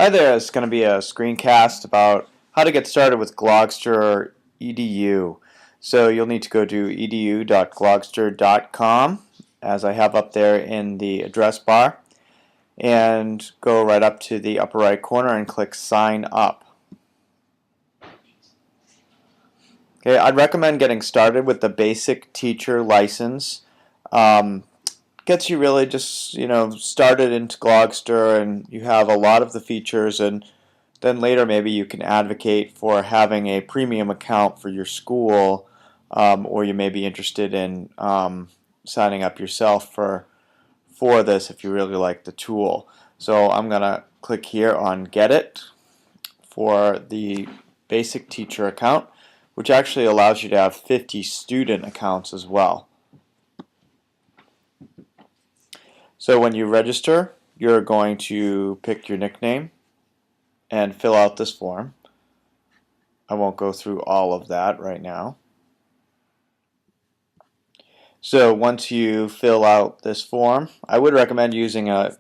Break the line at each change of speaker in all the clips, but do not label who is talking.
Hi there, it's going to be a screencast about how to get started with Glogster or edu. So you'll need to go to edu.glogster.com, as I have up there in the address bar, and go right up to the upper right corner and click Sign Up. Okay, I'd recommend getting started with the basic teacher license. Gets you really just started into Glogster, and you have a lot of the features, and then later maybe you can advocate for having a premium account for your school, or you may be interested in signing up yourself for this if you really like the tool. So I'm gonna click here on Get It for the basic teacher account, which actually allows you to have 50 student accounts as well. So when you register, you're going to pick your nickname and fill out this form. I won't go through all of that right now. So once you fill out this form, I would recommend using a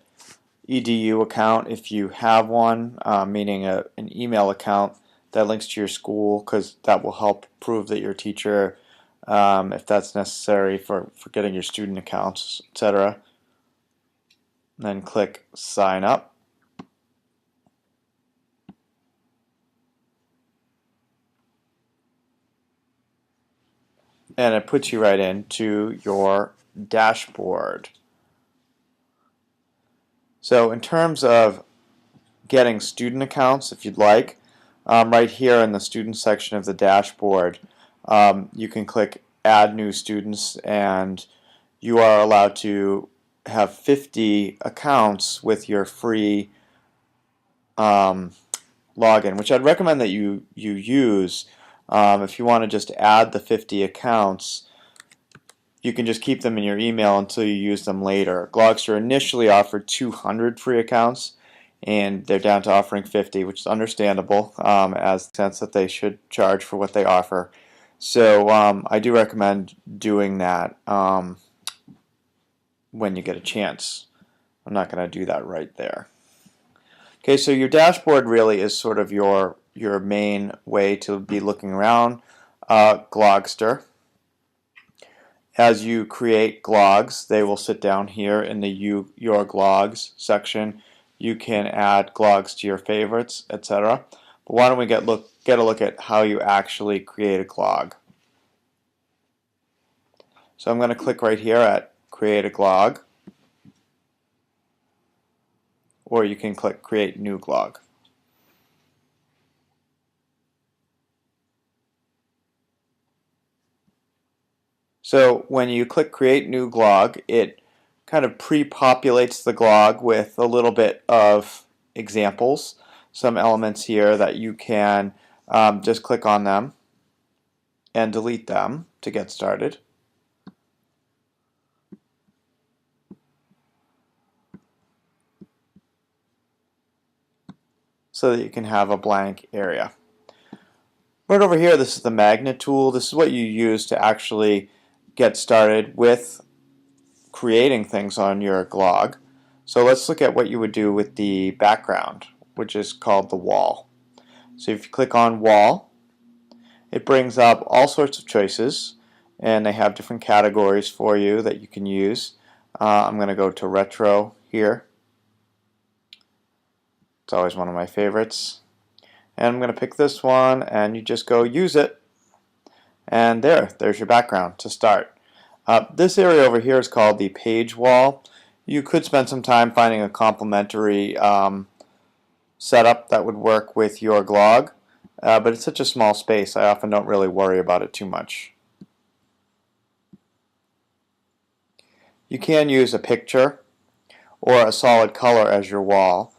edu account if you have one, meaning an email account that links to your school, because that will help prove that you're a teacher, if that's necessary for getting your student accounts, etc. Then click Sign Up. And it puts you right into your dashboard. So in terms of getting student accounts, if you'd like, right here in the student section of the dashboard, you can click Add New Students, and you are allowed to have 50 accounts with your free login, which I'd recommend that you use. If you want to just add the 50 accounts, you can just keep them in your email until you use them later. Glogster initially offered 200 free accounts, and they're down to offering 50, which is understandable, as the sense that they should charge for what they offer. So I do recommend doing that when you get a chance. I'm not going to do that right there. Okay, so your dashboard really is sort of your main way to be looking around Glogster. As you create glogs, they will sit down here in the Your Glogs section. You can add glogs to your favorites, etc. But why don't we get a look at how you actually create a glog. So I'm going to click right here at Create a Glog, or you can click Create New Glog. So when you click Create New Glog, it kind of pre-populates the glog with a little bit of examples, some elements here that you can just click on them and delete them to get started. So that you can have a blank area. Right over here, this is the magnet tool. This is what you use to actually get started with creating things on your glog. So let's look at what you would do with the background, which is called the wall. So if you click on Wall, it brings up all sorts of choices, and they have different categories for you that you can use. I'm going to go to Retro here. It's always one of my favorites. And I'm going to pick this one, and you just go Use It. And there's your background to start. This area over here is called the page wall. You could spend some time finding a complementary setup that would work with your glog, but it's such a small space, I often don't really worry about it too much. You can use a picture or a solid color as your wall.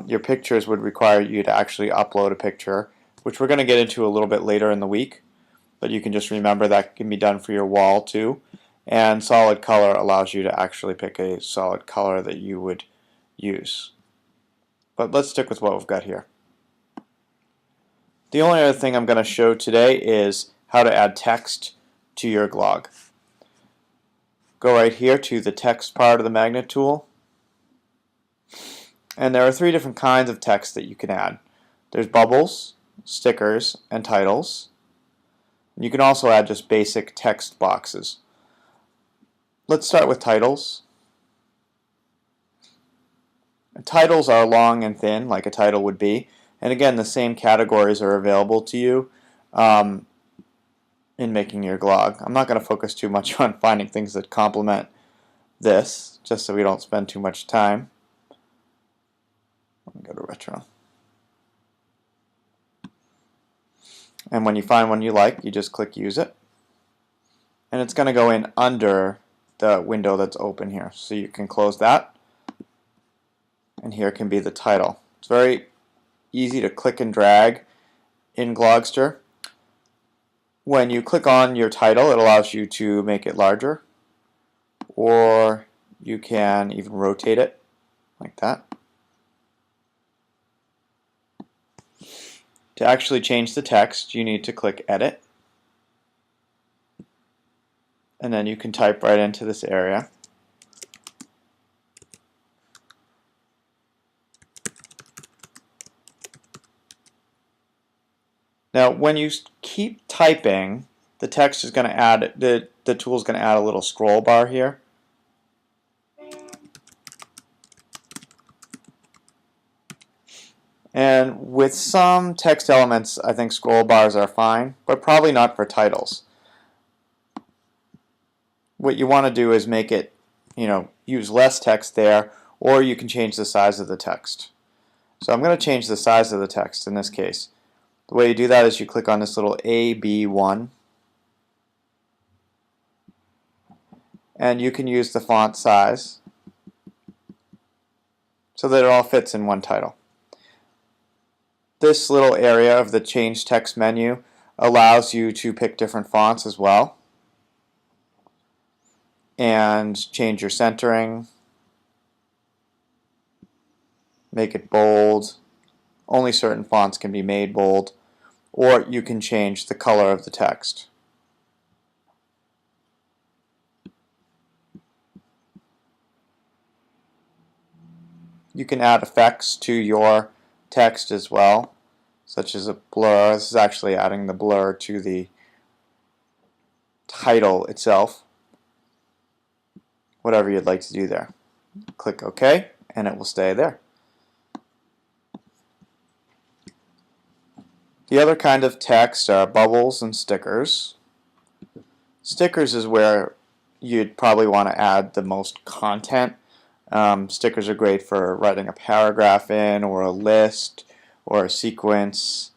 Your pictures would require you to actually upload a picture, which we're going to get into a little bit later in the week, but you can just remember that can be done for your wall too. And solid color allows you to actually pick a solid color that you would use. But let's stick with what we've got here. The only other thing I'm going to show today is how to add text to your glog. Go right here to the text part of the magnet tool, And there are three different kinds of text that you can add. There's bubbles, stickers, and titles. You can also add just basic text boxes. Let's start with titles. Titles are long and thin, like a title would be. And again, the same categories are available to you in making your glog. I'm not going to focus too much on finding things that complement this, just so we don't spend too much time. Let me go to retro. And when you find one you like, you just click use it. And it's going to go in under the window that's open here. So you can close that. And here can be the title. It's very easy to click and drag in Glogster. When you click on your title, it allows you to make it larger, or you can even rotate it like that. To actually change the text, you need to click Edit, and then you can type right into this area. Now, when you keep typing, the text is going to add, the tool is going to add a little scroll bar here. And with some text elements, I think scroll bars are fine, but probably not for titles. What you want to do is make it, use less text there, or you can change the size of the text. So I'm going to change the size of the text in this case. The way you do that is you click on this little AB1, and you can use the font size so that it all fits in one title. This little area of the change text menu allows you to pick different fonts as well and change your centering, make it bold. Only certain fonts can be made bold, or you can change the color of the text. You can add effects to your text as well, such as a blur. This is actually adding the blur to the title itself. Whatever you'd like to do there. Click OK, and it will stay there. The other kind of text are bubbles and stickers. Stickers is where you'd probably want to add the most content. Stickers are great for writing a paragraph in, or a list, or a sequence.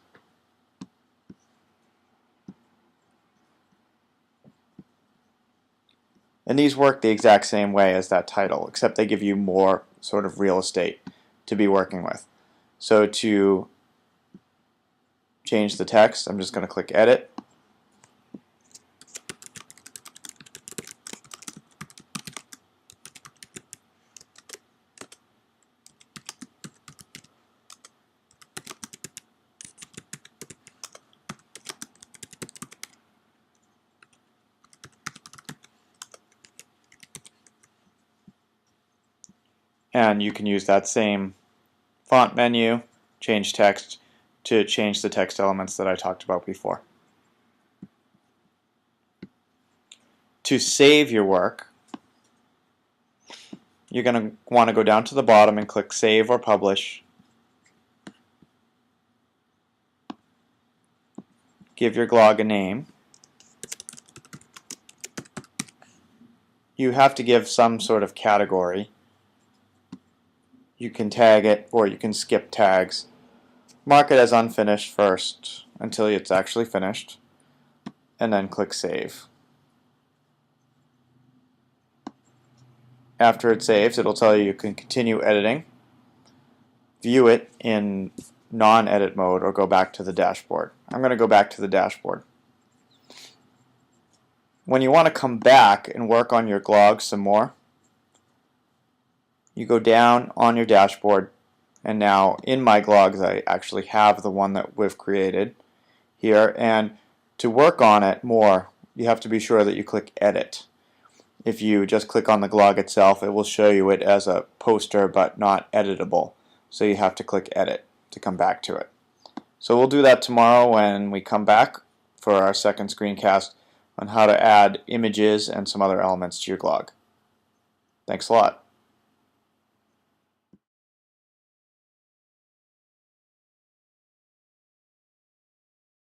And these work the exact same way as that title, except they give you more sort of real estate to be working with. So to change the text, I'm just going to click Edit. And you can use that same font menu, change text, to change the text elements that I talked about before. To save your work, you're going to want to go down to the bottom and click Save or Publish. Give your glog a name. You have to give some sort of category. You can tag it, or you can skip tags. Mark it as unfinished first until it's actually finished, and then click Save. After it saves, it'll tell you can continue editing, view it in non-edit mode, or go back to the dashboard. I'm going to go back to the dashboard. When you want to come back and work on your glog some more, you go down on your dashboard, and now in my glogs I actually have the one that we've created here, and to work on it more you have to be sure that you click Edit. If you just click on the glog itself, it will show you it as a poster but not editable. so you have to click Edit to come back to it. So we'll do that tomorrow when we come back for our second screencast on how to add images and some other elements to your Glog. Thanks a lot.